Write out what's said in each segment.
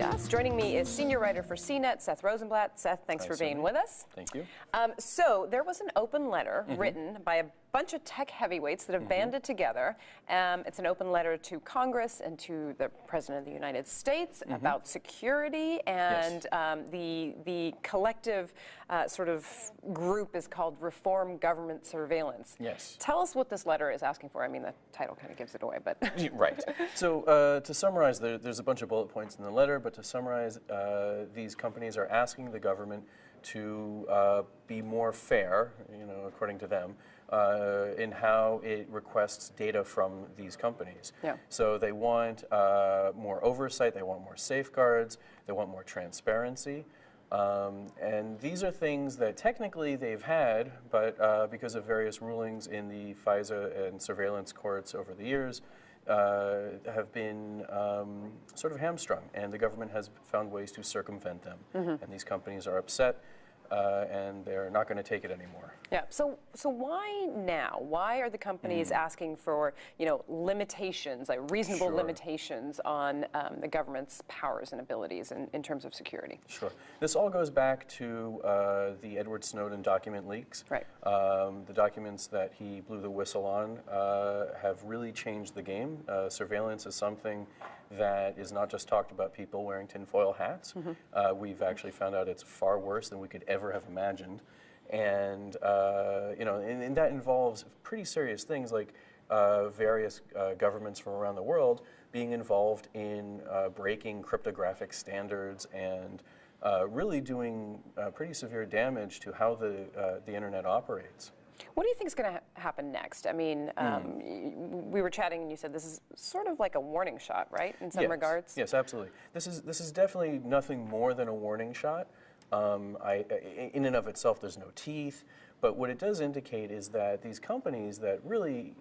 Das. Joining me is senior writer for CNET, Seth Rosenblatt. Seth, thanks for being with us. Thank you. So there was an open letter written by a bunch of tech heavyweights that have banded together. It's an open letter to Congress and to the President of the United States about security, and the collective sort of group is called Reform Government Surveillance. Yes. Tell us what this letter is asking for. I mean, the title kind of gives it away, but... Right. So to summarize, there's a bunch of bullet points in the letter, but to summarize, these companies are asking the government to be more fair, according to them, in how it requests data from these companies. Yeah. So they want more oversight, they want more safeguards, they want more transparency. And these are things that technically they've had, but because of various rulings in the FISA and surveillance courts over the years, have been sort of hamstrung, and the government has found ways to circumvent them. And these companies are upset, and they're not going to take it anymore. Yeah. So why now? Why are the companies asking for, limitations, like reasonable limitations on the government's powers and abilities in terms of security? Sure. This all goes back to the Edward Snowden document leaks. Right. The documents that he blew the whistle on have really changed the game. Surveillance is something that is not just talked about people wearing tinfoil hats. We've actually found out it's far worse than we could ever have imagined. And, and that involves pretty serious things like various governments from around the world being involved in breaking cryptographic standards and really doing pretty severe damage to how the internet operates. What do you think is going to happen next? I mean, we were chatting and you said this is sort of like a warning shot, right, in some regards? Yes, absolutely. This is definitely nothing more than a warning shot. In and of itself, there's no teeth, but what it does indicate is that these companies that really,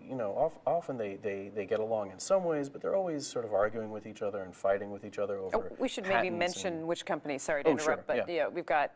often they get along in some ways, but they're always sort of arguing with each other and fighting with each other over we should maybe mention which companies, sorry to interrupt, but we've got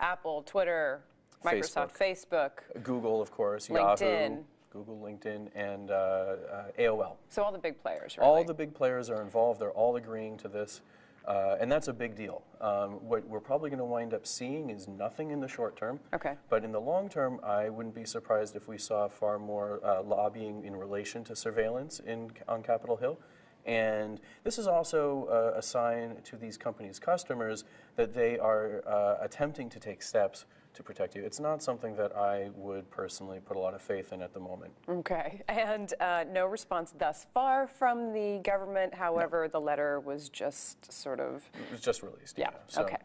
Apple, Twitter, Microsoft, Facebook, Google, of course, LinkedIn. Yahoo, Google, LinkedIn, and AOL. So all the big players, really. All the big players are involved. They're all agreeing to this. And that's a big deal. What we're probably going to wind up seeing is nothing in the short term. Okay. But in the long term, I wouldn't be surprised if we saw far more lobbying in relation to surveillance on Capitol Hill. And this is also a sign to these companies' customers that they are attempting to take steps to protect you. It's not something that I would personally put a lot of faith in at the moment. Okay. And no response thus far from the government. However, the letter was just sort of... It was just released. Yeah. So. Okay.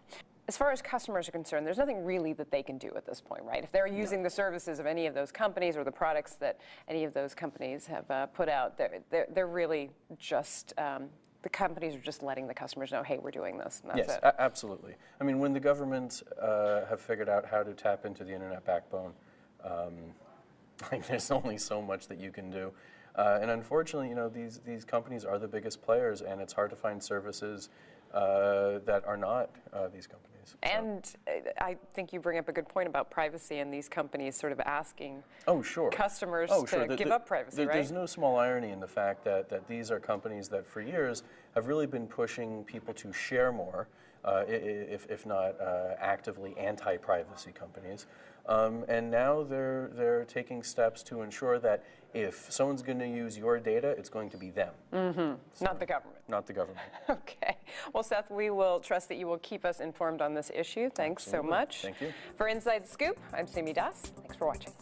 As far as customers are concerned, there's nothing really that they can do at this point, right? If they're using the services of any of those companies or the products that any of those companies have put out, they're really just... the companies are just letting the customers know, hey, we're doing this, and that's it. Absolutely. I mean, when the governments have figured out how to tap into the internet backbone, there's only so much that you can do. And unfortunately, these companies are the biggest players, and it's hard to find services that are not these companies. And I think you bring up a good point about privacy and these companies sort of asking customers to give up privacy, right? There's no small irony in the fact that these are companies that for years have really been pushing people to share more, if not actively anti-privacy companies. And now they're taking steps to ensure that if someone's going to use your data, it's going to be them. So, not the government. Not the government. Okay. Well, Seth, we will trust that you will keep us informed on this issue. Thanks so much. Thank you. For Inside Scoop, I'm CNET. Thanks for watching.